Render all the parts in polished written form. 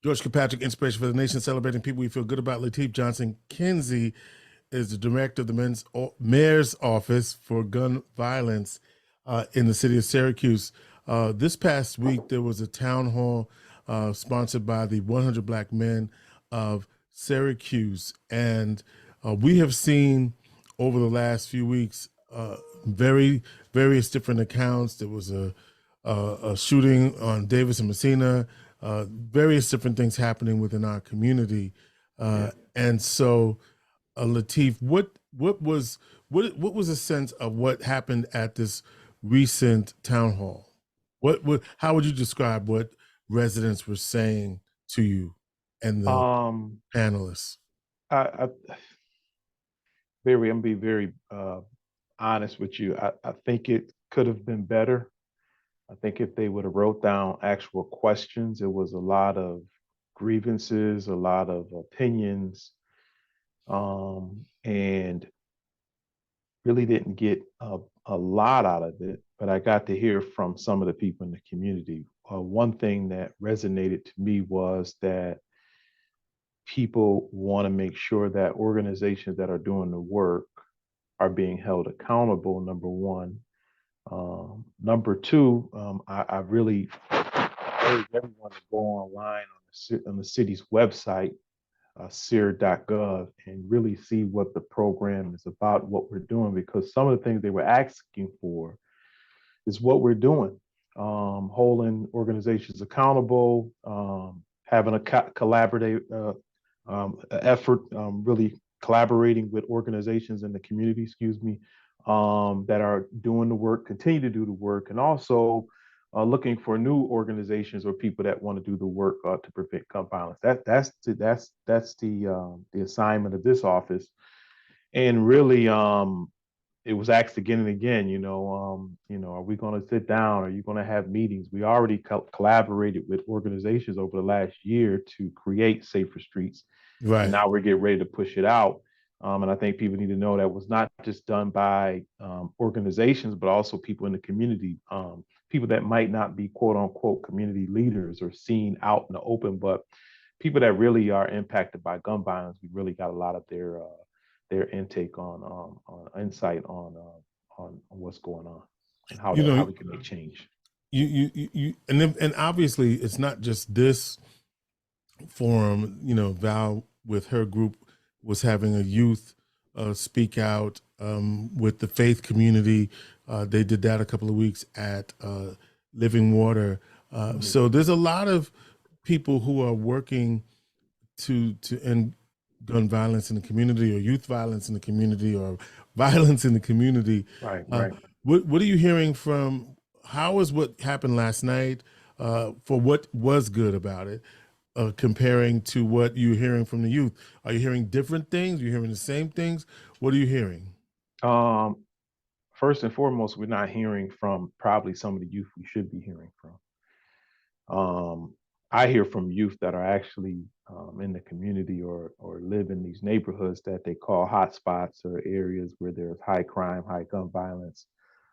George Kilpatrick Inspiration for the Nation, celebrating people we feel good about. Lateef Johnson-Kinsey is the director of the mayor's office for gun violence in the city of Syracuse. This past week, there was a town hall sponsored by the 100 Black Men of Syracuse. And we have seen over the last few weeks various different accounts. There was a shooting on Davis and Messina, various different things happening within our community. And so, Lateef, what was a sense of what happened at this recent town hall? How would you describe what residents were saying to you and the panelists? I'm gonna be very honest with you. I think it could have been better. I think if they would have wrote down actual questions, it was a lot of grievances, a lot of opinions, and really didn't get a lot out of it. But I got to hear from some of the people in the community. One thing that resonated to me was that people want to make sure that organizations that are doing the work are being held accountable, number one. Number two, I really urge everyone to go online on the city's website, syr.gov, and really see what the program is about, what we're doing, because some of the things they were asking for is what we're doing. Holding organizations accountable, having a collaborative effort, really collaborating with organizations in the community, that are doing the work, continue to do the work, and also looking for new organizations or people that want to do the work to prevent gun violence. That's the assignment of this office, and really, it was asked again and again. Are we going to sit down? Are you going to have meetings? We already collaborated with organizations over the last year to create safer streets, right? And now we're getting ready to push it out. And I think people need to know that was not just done by organizations, but also people in the community, people that might not be quote unquote community leaders or seen out in the open, but people that really are impacted by gun violence. We really got a lot of their intake on insight on what's going on and how we can make change. And obviously it's not just this forum. Val with her group was having a youth speak out with the faith community. They did that a couple of weeks at Living Water. So there's a lot of people who are working to end gun violence in the community, or youth violence in the community, or violence in the community. Right. What are you hearing from? How is what happened last night for what was good about it? Comparing to what you're hearing from the youth, are you hearing different things? Are you hearing the same things? What are you hearing? First and foremost, we're not hearing from probably some of the youth we should be hearing from. I hear from youth that are actually in the community or live in these neighborhoods that they call hot spots, or areas where there's high crime, high gun violence.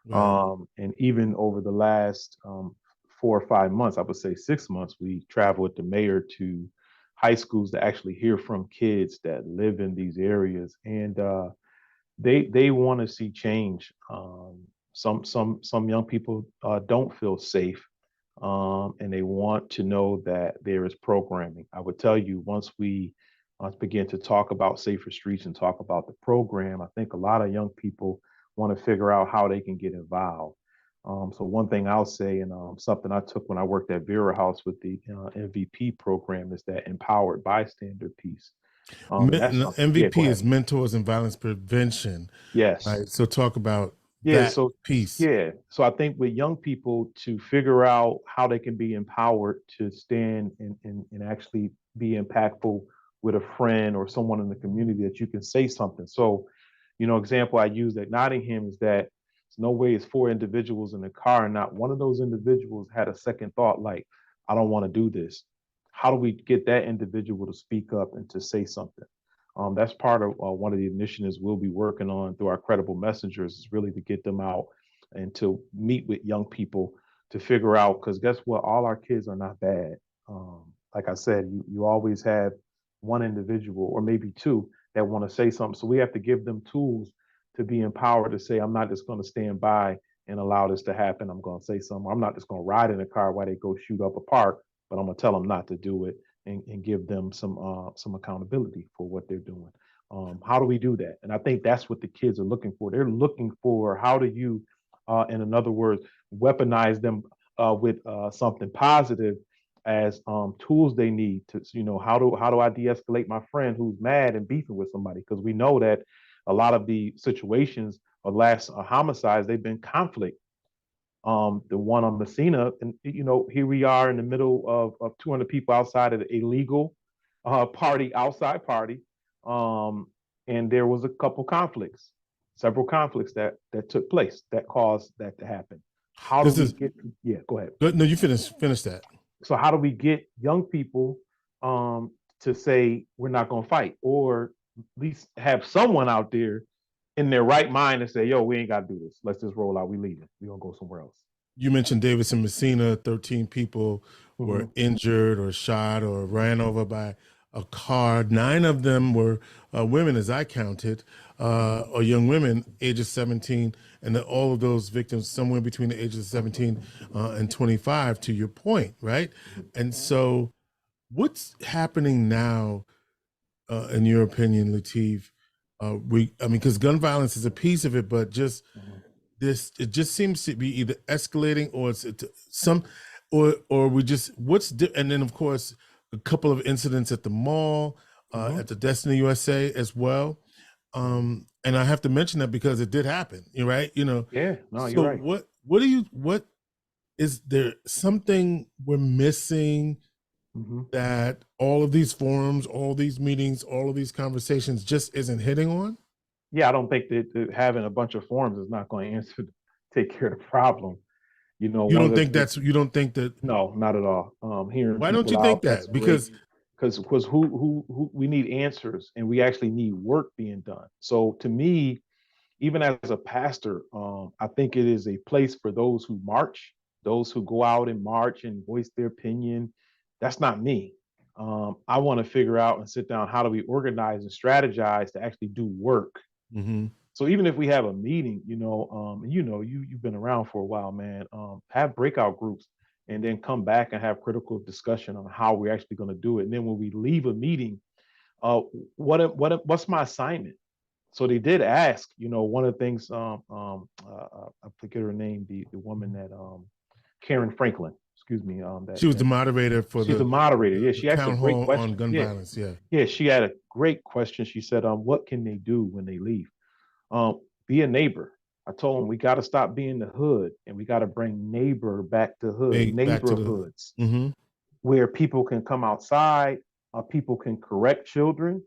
Right. And even over the last 4 or 5 months, I would say 6 months, we traveled with the mayor to high schools to actually hear from kids that live in these areas, and they want to see change. Some young people don't feel safe, and they want to know that there is programming. I would tell you, once we begin to talk about safer streets and talk about the program, I think a lot of young people want to figure out how they can get involved. So one thing I'll say, and something I took when I worked at Vera House with the MVP program, is that empowered bystander piece. MVP is Mentors in Violence Prevention. Yes. Right. So talk about that piece. Yeah. So I think with young people, to figure out how they can be empowered to stand and actually be impactful with a friend or someone in the community, that you can say something. So, example I use at Nottingham is that there's no way it's 4 individuals in the car and not one of those individuals had a second thought like, I don't want to do this. How do we get that individual to speak up and to say something? That's part of one of the initiatives we'll be working on through our credible messengers, is really to get them out and to meet with young people to figure out, because guess what? All our kids are not bad. like I said, you always have one individual or maybe two that want to say something. So we have to give them tools to be empowered to say, I'm not just going to stand by and allow this to happen. I'm going to say something. I'm not just going to ride in a car while they go shoot up a park, but I'm going to tell them not to do it and give them some accountability for what they're doing. How do we do that? And I think that's what the kids are looking for. They're looking for how do you, in other words, weaponize them with something positive as tools they need to, how do I de-escalate my friend who's mad and beefing with somebody? Because we know that a lot of the situations or last homicides, they've been conflict. The one on Messina, and here we are in the middle of 200 people outside of the illegal party, outside party, and there was a couple conflicts, several conflicts that took place that caused that to happen. How do we get? Yeah, go ahead. No, you finish that. So how do we get young people to say we're not going to fight, or at least have someone out there in their right mind and say, yo, we ain't got to do this. Let's just roll out. We leaving. We're going to go somewhere else. You mentioned Davidson Messina, 13 people were injured or shot or ran over by a car. 9 of them were women, as I counted, or young women, ages 17, and all of those victims somewhere between the ages of 17 and 25, to your point, right? And so what's happening now, in your opinion, Lateef? Because gun violence is a piece of it, but just it just seems to be either escalating or or we just and then of course a couple of incidents at the mall, at the Destiny USA as well. And I have to mention that because it did happen, right? Yeah, no, so you're right. What is there something we're missing that all of these forums, all these meetings, all of these conversations just isn't hitting on? Yeah, I don't think that having a bunch of forums is not going to take care of the problem. You don't think that? No, not at all. Hearing why don't you think that? Because who we need answers, and we actually need work being done. So to me, even as a pastor, I think it is a place for those who march, those who go out and march and voice their opinion. That's not me. I want to figure out and sit down, how do we organize and strategize to actually do work? So even if we have a meeting, you've been around for a while, man, have breakout groups and then come back and have critical discussion on how we're actually going to do it. And then when we leave a meeting, what's my assignment? So they did ask, one of the things, I forget her name, the woman that, Karen Franklin, excuse me. She was the moderator for she's the moderator. Yeah, she asked a town great hall question on gun violence. Yeah. Yeah, she had a great question. She said, what can they do when they leave? Be a neighbor. I told them we got to stop being the hood and we got to bring neighbor back to hood, neighborhoods, where people can come outside, people can correct children,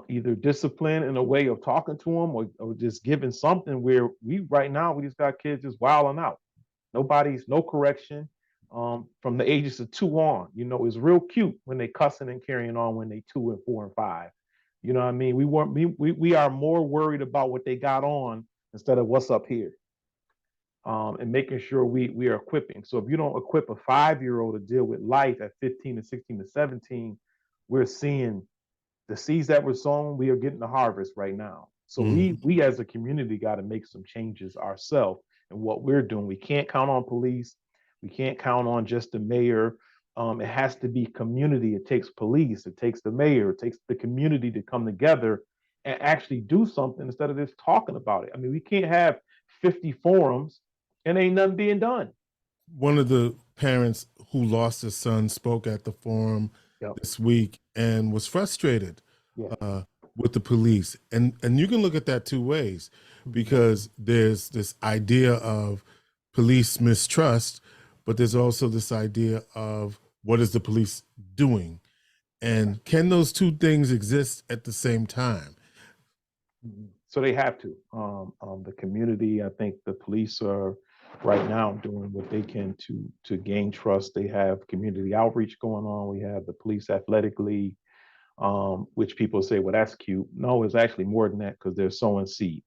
either discipline in a way of talking to them or just giving something where right now we just got kids just wilding out. No correction from the ages of 2 on. It's real cute when they cussing and carrying on when they 2 and 4 and 5. You know what I mean? We are more worried about what they got on instead of what's up here, and making sure we are equipping. So if you don't equip a 5-year-old to deal with life at 15 to 16 to 17, we're seeing the seeds that were sown. We are getting the harvest right now. So we as a community got to make some changes ourselves in what we're doing. We can't count on police. We can't count on just the mayor. It has to be community. It takes police. It takes the mayor. It takes the community to come together and actually do something instead of just talking about it. I mean, we can't have 50 forums and ain't nothing being done. One of the parents who lost his son spoke at the forum this week and was frustrated with the police. And you can look at that 2 ways, because there's this idea of police mistrust, but there's also this idea of what is the police doing? And can those 2 things exist at the same time? So they have to. The community, I think the police are right now doing what they can to gain trust. They have community outreach going on. We have the Police Athletic League, which people say, well, that's cute. No, it's actually more than that, because they're sowing seed.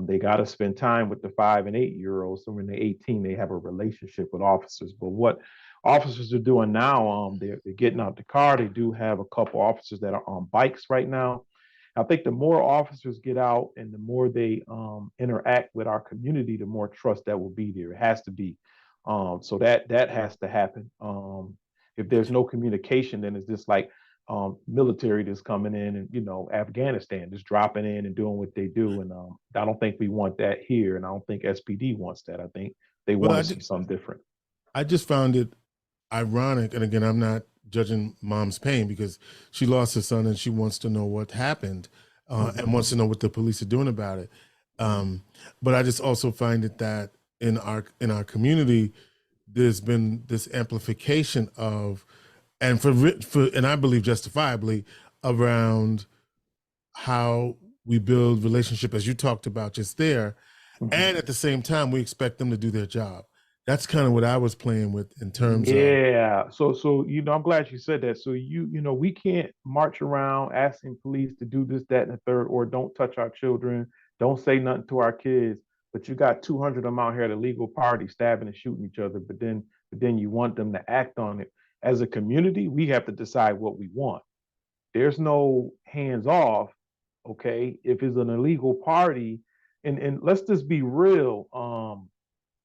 They got to spend time with the 5 and 8-year-olds. So when they're 18, they have a relationship with officers. But what officers are doing now, they're getting out the car. They do have a couple officers that are on bikes right now. I think the more officers get out and the more they interact with our community, the more trust that will be there. It has to be. So that has to happen. If there's no communication, then it's just like military that's coming in and, Afghanistan just dropping in and doing what they do. And I don't think we want that here. And I don't think SPD wants that. I think they Well, want to see something different. I just found it ironic, and again, I'm not judging mom's pain because she lost her son and she wants to know what happened and wants to know what the police are doing about it. But I just also find it that in our community, there's been this amplification of, and and I believe justifiably, around how we build relationship, as you talked about just there, and at the same time we expect them to do their job. That's kind of what I was playing with in terms of. Yeah. So I'm glad you said that. So we can't march around asking police to do this, that, and the third, or don't touch our children, don't say nothing to our kids. But you got 200 of them out here at a legal party stabbing and shooting each other. But then you want them to act on it. As a community, we have to decide what we want. There's no hands off. Okay. If it's an illegal party, and let's just be real.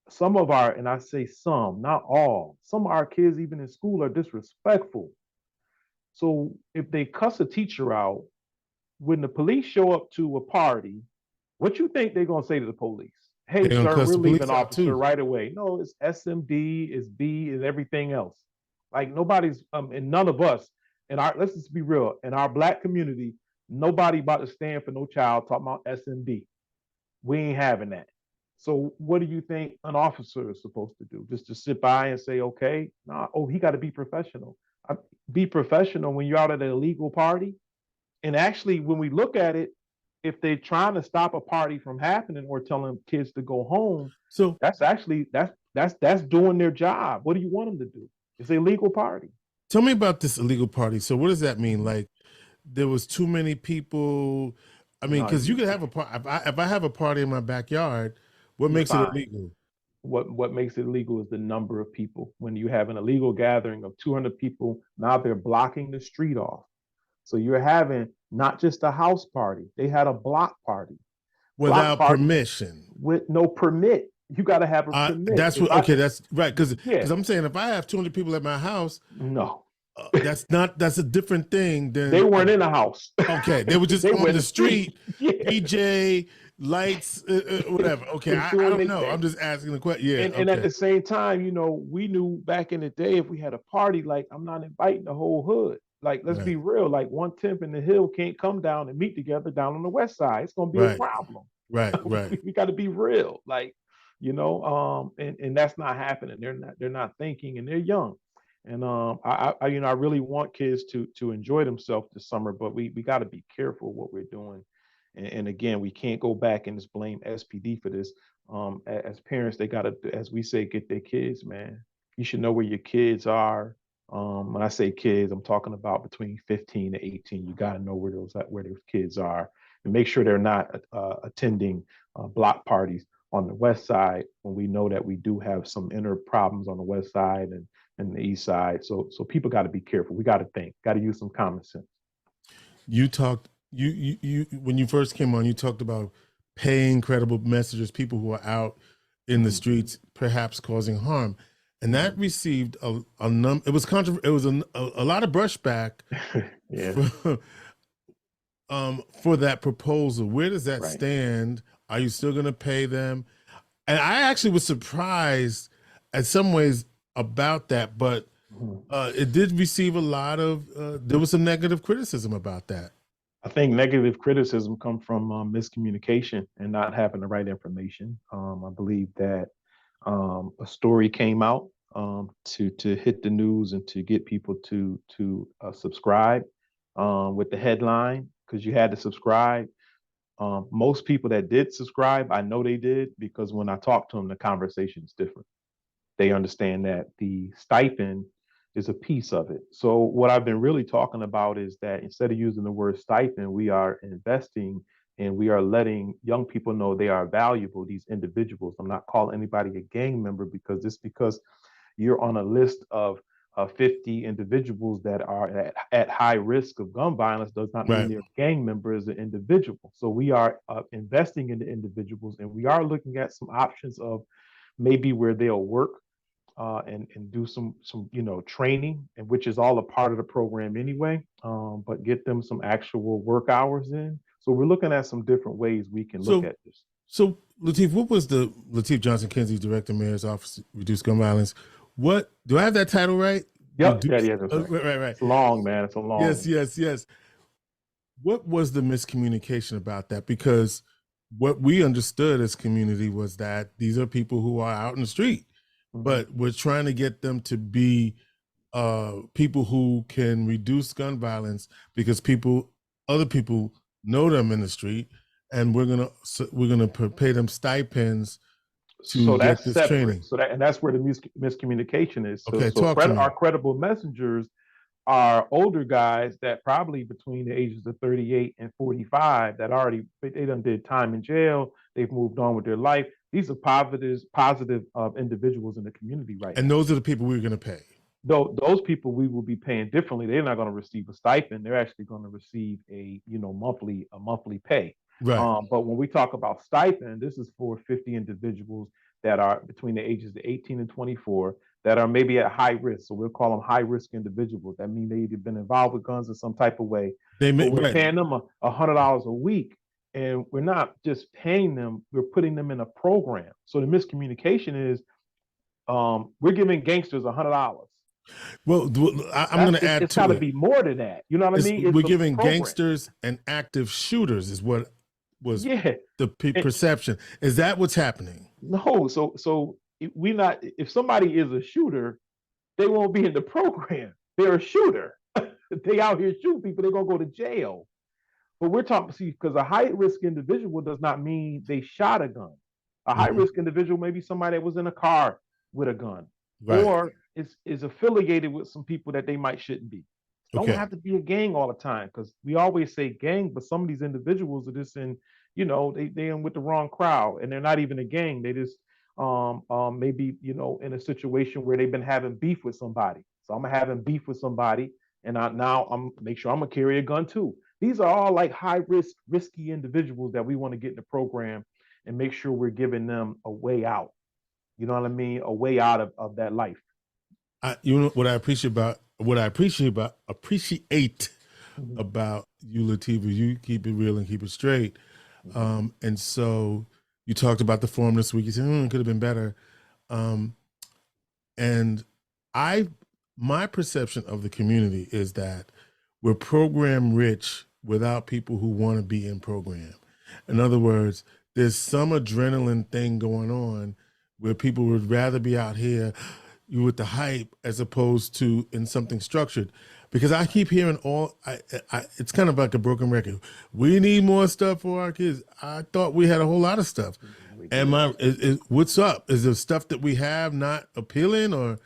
Some of our, and I say some, not all, some of our kids, even in school, are disrespectful. So if they cuss a teacher out, when the police show up to a party, what you think they're going to say to the police? Hey, They're gonna sir, cuss we're the leaving, police out officer, too. right away. No, it's SMD, it's B, it's everything else. Like nobody's, and none of us, let's just be real, in our Black community, nobody about to stand for no child talking about SMD. We ain't having that. So what do you think an officer is supposed to do? Just to sit by and say, okay, nah, oh, he got to be professional. Be professional when you're out at an illegal party. And actually, when we look at it, if they're trying to stop a party from happening or telling kids to go home, So that's actually that's doing their job. What do you want them to do? It's a legal party. tell me about this illegal party. So what does that mean? Like there was too many people. I mean, No, because you could have a party. If I have a party in my backyard, what you're makes it fine. illegal? What makes it illegal is the number of people. When you have an illegal gathering of 200 people, now they're blocking the street off. So you're having not just a house party, they had a block party. Block Without party permission. with no permit. You got to have a permit. That's what. Okay, that's right. Because Yeah, I'm saying if I have 200 people at my house, no, that's a different thing than. they weren't in the house. Okay, they were just They on were in the the street. street, Yeah, DJ, lights, whatever. Okay, they I doing don't their know. thing. I'm just asking the question. Yeah, And at okay, the same time, we knew back in the day if we had a party, like I'm not inviting the whole hood. Like, let's be right, real. Like 110th and the Hill can't come down and meet together down on the west side. It's gonna be a right, problem. right. We got to be real. Like, and that's not happening. They're not thinking, and they're young. And I really want kids to enjoy themselves this summer, but we got to be careful what we're doing. And again, we can't go back and just blame SPD for this. As parents, they got to, as we say, get their kids, man. You should know where your kids are. When I say kids, I'm talking about between 15 to 18. You got to know where those kids are, and make sure they're not attending block parties on the west side when we know that we do have some inner problems on the west side and the east side. So people got to be careful. We got to think. Got to use some common sense. You talked. You when you first came on, you talked about paying credible messengers, people who are out in the streets, perhaps causing harm, and that received a num. It was It was a lot of brushback. Yeah. For that proposal. Where does that Right. stand? Are you still going to pay them? And I actually was surprised in some ways about that, but it did receive a lot of, there was some negative criticism about that. I think negative criticism come from miscommunication and not having the right information. I believe that a story came out to hit the news and to get people to subscribe with the headline because you had to subscribe. Most people that did subscribe, I know they did because when I talked to them, the conversation is different. They understand that the stipend is a piece of it. So what I've been really talking about is that instead of using the word stipend, we are investing and we are letting young people know they are valuable, these individuals. I'm not calling anybody a gang member because you're on a list of 50 individuals that are at high risk of gun violence does not mean Right. they're a gang member as an individual. So we are investing in the individuals, and we are looking at some options of maybe where they'll work and do some training, and which is all a part of the program anyway. But get them some actual work hours in. So we're looking at some different ways we can look So, at this. so Lateef, what was the Lateef Johnson-Kinsey, Director, Mayor's Office, Reduce Gun Violence? What do I have that title right? Yep, Reduce. yeah, that's right. Right. It's long, man. It's a long. Yes. What was the miscommunication about that? Because what we understood as community was that these are people who are out in the street, but we're trying to get them to be people who can reduce gun violence because other people know them in the street, and we're gonna pay them stipends to get this separate. training. And that's where the miscommunication is. Okay, talk to me. Our credible messengers are older guys that probably between the ages of 38 and 45 that already they done did time in jail. They've moved on with their life. These are positive individuals in the community right now. And those are the people we're going to pay. Those people we will be paying differently. They're not going to receive a stipend. They're actually going to receive a monthly pay. Right. But when we talk about stipend, this is for 50 individuals that are between the ages of 18 and 24 that are maybe at high risk. So we'll call them high risk individuals. That means they've been involved with guns in some type of way. We're paying them $100 a week. And we're not just paying them, we're putting them in a program. So the miscommunication is we're giving gangsters $100. Well, I'm going to add to it. It's got to be more than that. You know what I mean? We're giving gangsters and active shooters is what was the perception. Is that what's happening? No. So we not. If somebody is a shooter, they won't be in the program. They're a shooter. They out here shooting people. They're gonna go to jail. But we're talking because a high risk individual does not mean they shot a gun. A high risk individual may be somebody that was in a car with a gun, or is affiliated with some people that they shouldn't be. Don't have to be a gang all the time, because we always say gang, but some of these individuals are just in, they in with the wrong crowd, and they're not even a gang. They just maybe in a situation where they've been having beef with somebody. So I'm having beef with somebody, and I'm make sure I'm gonna carry a gun too. These are all like high risk, risky individuals that we want to get in the program and make sure we're giving them a way out. You know what I mean? A way out of that life. What I appreciate about you, Lateef, is you keep it real and keep it straight. And so you talked about the forum this week. You said it could have been better. And my perception of the community is that we're program rich without people who want to be in program. In other words, there's some adrenaline thing going on where people would rather be out here with the hype as opposed to in something structured. Because I keep hearing it's kind of like a broken record. We need more stuff for our kids. I thought we had a whole lot of stuff. What's up? Is the stuff that we have not appealing, or?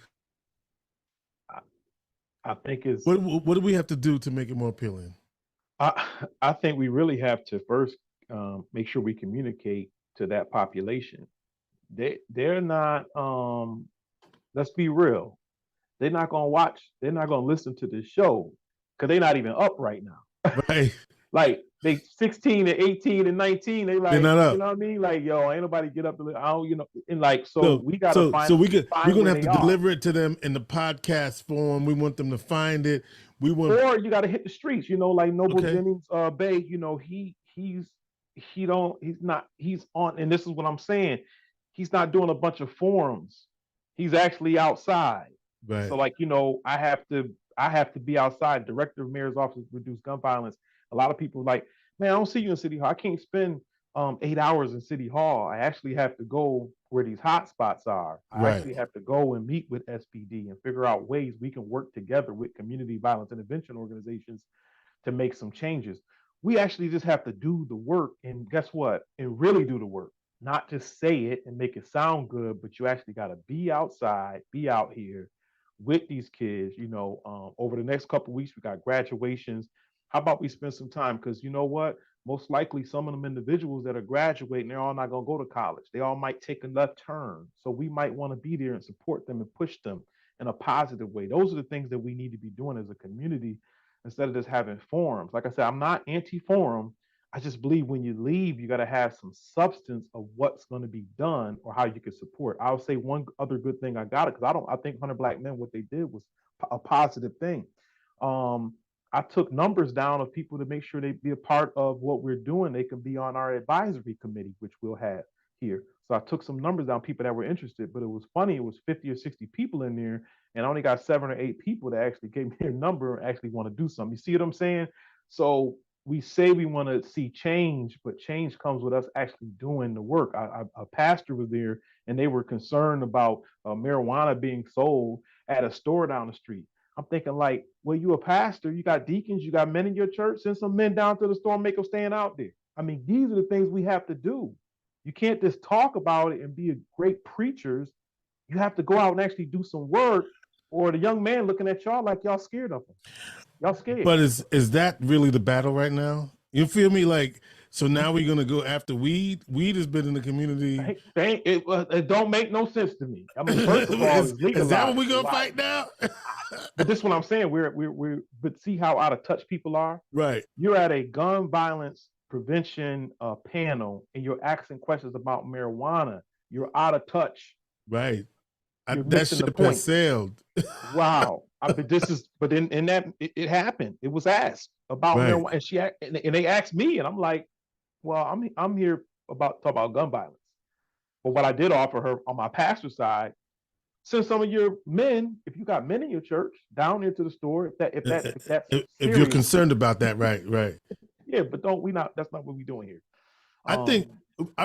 I think it's. What do we have to do to make it more appealing? I think we really have to first make sure we communicate to that population. They're not. Let's be real. They're not gonna watch. They're not gonna listen to this show because they're not even up right now. Right. Like they 16 and 18 and 19. They like, they're not up. You know what I mean? Like, yo, ain't nobody get up to. I don't, and like, so we gotta find. So we're gonna have to deliver it to them in the podcast form. We want them to find it. Or you gotta hit the streets. Like Noble Jennings Bay. He's on. And this is what I'm saying. He's not doing a bunch of forums. He's actually outside. Right. So like, I have to be outside. Director of Mayor's Office Reduce Gun Violence. A lot of people like, man, I don't see you in City Hall. I can't spend 8 hours in City Hall. I actually have to go where these hot spots are. I actually have to go and meet with SPD and figure out ways we can work together with community violence intervention organizations to make some changes. We actually just have to do the work, and guess what? And really do the work. Not just say it and make it sound good, but you actually got to be outside, be out here with these kids. Over the next couple of weeks, we got graduations. How about we spend some time? Because you know what? most likely some of them individuals that are graduating, they're all not going to go to college. They all might take a left turn. So we might want to be there and support them and push them in a positive way. Those are the things that we need to be doing as a community instead of just having forums. Like I said, I'm not anti-forum. I just believe when you leave, you got to have some substance of what's going to be done or how you can support. I'll say one other good thing I got it because I think 100 Black Men, what they did was a positive thing. I took numbers down of people to make sure they be a part of what we're doing. They can be on our advisory committee, which we'll have here. So I took some numbers down, people that were interested, but it was funny. It was 50 or 60 people in there, and I only got 7 or 8 people that actually gave me their number and actually want to do something. You see what I'm saying? So we say we want to see change, but change comes with us actually doing the work. A pastor was there, and they were concerned about marijuana being sold at a store down the street. I'm thinking like, well, you a pastor, you got deacons, you got men in your church, send some men down to the store and make them stand out there. I mean, these are the things we have to do. You can't just talk about it and be a great preachers. You have to go out and actually do some work, or the young man looking at y'all like y'all scared of him. Y'all scared. But is that really the battle right now? You feel me? Like, so now we're gonna go after weed. Weed has been in the community. It don't make no sense to me. I mean, first of all, is that what we're gonna fight now? But this is what I'm saying. But see how out of touch people are. Right. You're at a gun violence prevention panel, and you're asking questions about marijuana. You're out of touch. Right. That ship has sailed. Wow. But in that it happened. It was asked about marijuana, and they asked me, and I'm like, well, I'm here talk about gun violence. But what I did offer her on my pastor side, send some of your men, if you got men in your church, down into the store. If you're concerned about that, right. Yeah, but that's not what we're doing here. I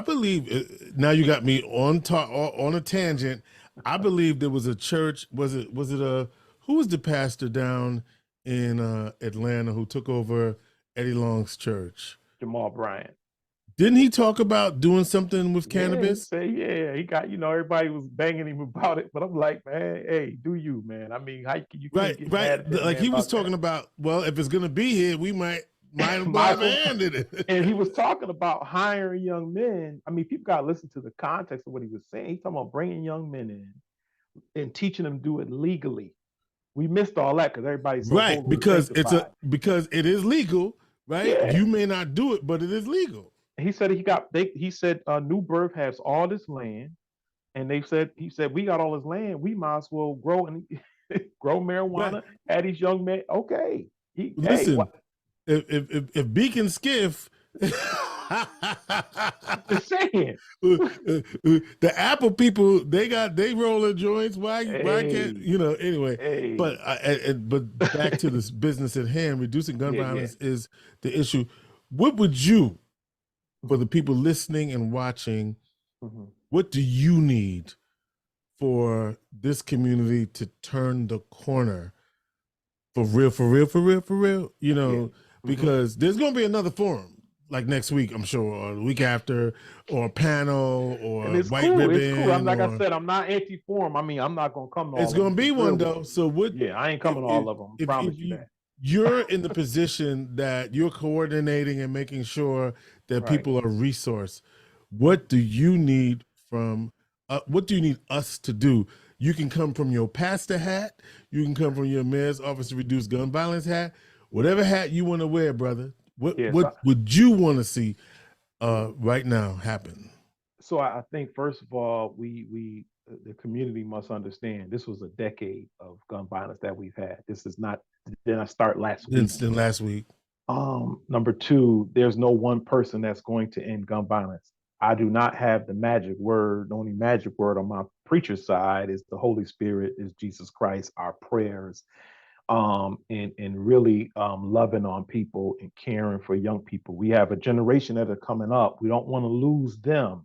believe now you got me on a tangent. I believe there was a church. Was it who was the pastor down in Atlanta who took over Eddie Long's church? Jamal Bryant. Didn't he talk about doing something with cannabis? He got, everybody was banging him about it, but I'm like, man, hey, do you, man? I mean, how you can't get mad like he was talking about, well, if it's gonna be here, we might have handed it. And he was talking about hiring young men. I mean, people got to listen to the context of what he was saying. He's talking about bringing young men in and teaching them to do it legally. We missed all that because everybody's so because it is legal, right? Yeah. You may not do it, but it is legal. He said New Birth has all this land, and he said we got all this land, we might as well grow marijuana. Right. At these young men. Okay, listen, if Beacon Skiff, just saying, the Apple people they rolling joints. Why can't anyway? Hey. But back to this business at hand, reducing gun violence is the issue. What would you? For the people listening and watching, what do you need for this community to turn the corner? For real? Because there's going to be another forum, like next week, I'm sure, or the week after, or a panel, or white ribbon. It's cool. I said, I'm not anti-forum. I mean, I'm not going to come to all of them. It's going to be one, though. So what? Yeah, I ain't coming to all of them. I promise you that. You're in the position that you're coordinating and making sure that people are resourced. What do you need from? What do you need us to do? You can come from your pastor hat. You can come from your mayor's office to reduce gun violence hat. Whatever hat you want to wear, brother. What would you want to see right now happen? So I think first of all, the community must understand this was a decade of gun violence that we've had. This is not. Didn't start last week. Number two, there's no one person that's going to end gun violence. I do not have the magic word. The only magic word on my preacher's side is the Holy Spirit, is Jesus Christ, our prayers, and really loving on people and caring for young people. We have a generation that are coming up. We don't want to lose them.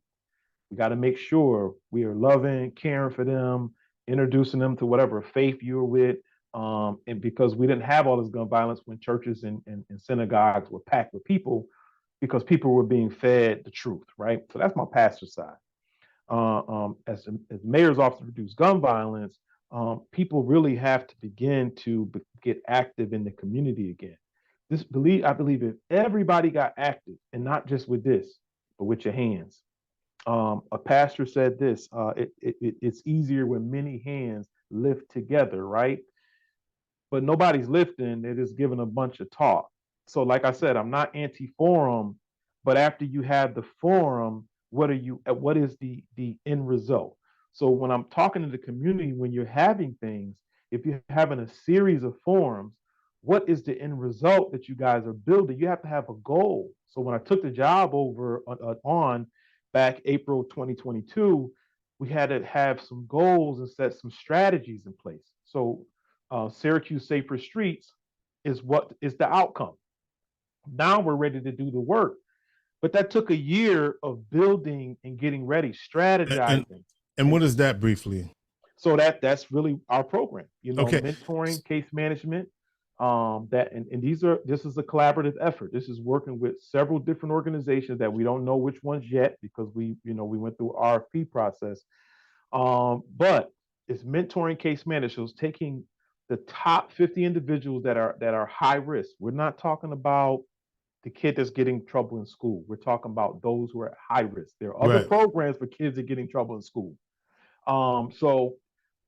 We got to make sure we are loving, caring for them, introducing them to whatever faith you're with. And because we didn't have all this gun violence when churches and synagogues were packed with people, because people were being fed the truth, right? So that's my pastor's side. As mayor's office to reduce gun violence, people really have to begin to get active in the community again. I believe if everybody got active, and not just with this, but with your hands. A pastor said this: it's easier when many hands lift together, right? But nobody's lifting; they're just giving a bunch of talk. So, like I said, I'm not anti-forum, but after you have the forum, what is the end result? So when I'm talking to the community, when you're having things, if you're having a series of forums, what is the end result that you guys are building? You have to have a goal. So when I took the job over on back April 2022, we had to have some goals and set some strategies in place. So Syracuse Safer Streets is what is the outcome. Now we're ready to do the work. But that took a year of building and getting ready, And, strategizing. and And what is that briefly? so that's really our program, Okay. mentoring, case management. And this is a collaborative effort. This is working with several different organizations that we don't know which ones yet because we went through RFP process. But it's mentoring case managers, taking the top 50 individuals that are high risk. We're not talking about the kid that's getting in trouble in school. We're talking about those who are at high risk. There are other Right. programs for kids that get in trouble in school. So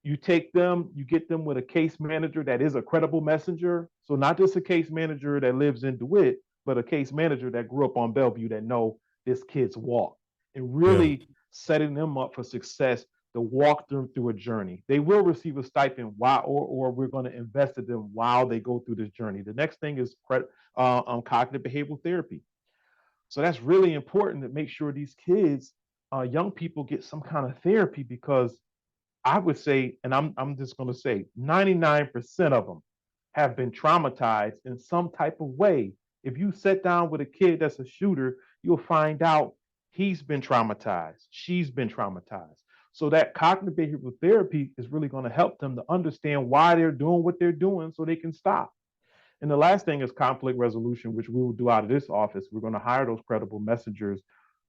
you take them, you get them with a case manager that is a credible messenger. So not just a case manager that lives in DeWitt, but a case manager that grew up on Bellevue that know this kid's walk and Yeah. really setting them up for success to walk them through a journey. They will receive a stipend while, or we're going to invest in them while they go through this journey. The next thing is cognitive behavioral therapy. So that's really important to make sure these kids, young people, get some kind of therapy because I would say, and I'm just going to say, 99% of them have been traumatized in some type of way. If you sit down with a kid that's a shooter, you'll find out he's been traumatized, she's been traumatized. So that cognitive behavioral therapy is really going to help them to understand why they're doing what they're doing so they can stop. And the last thing is conflict resolution, which we will do out of this office. We're going to hire those credible messengers.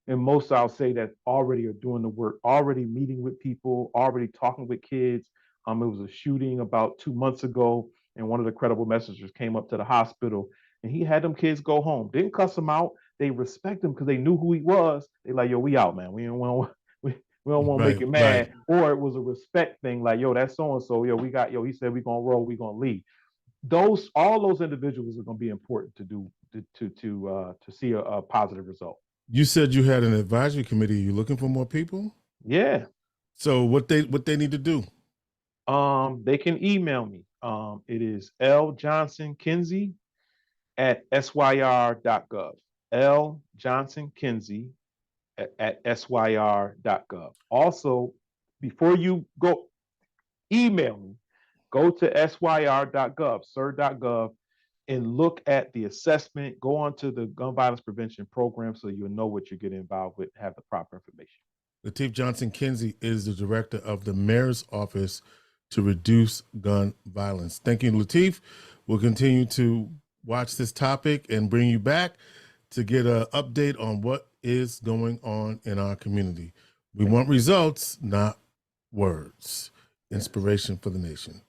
And most I'll say that already are doing the work, already meeting with people, already talking with kids. It was a shooting about 2 months ago, and one of the credible messengers came up to the hospital and he had them kids go home. Didn't cuss him out. They respect him because they knew who he was. They like, yo, we out, man. We don't want we don't want to make Right. it Right. mad. Or it was a respect thing, like, yo, that's so and so. Yo, we got, yo, he said we're gonna roll, we're gonna leave. All those individuals are going to be important to do to see a positive result. You said you had an advisory committee. Are you looking for more people? Yeah. So what they need to do? They can email me. It is Johnson-Kinsey at syr.gov. Johnson-Kinsey at syr.gov. Also, before you go email me, go to syr.gov, sir.gov, and look at the assessment. Go on to the gun violence prevention program so you'll know what you're getting involved with, have the proper information. Lateef Johnson-Kinsey is the director of the Mayor's Office to Reduce Gun Violence. Thank you, Lateef. We'll continue to watch this topic and bring you back to get an update on what is going on in our community. We want results, not words. Inspiration for the nation.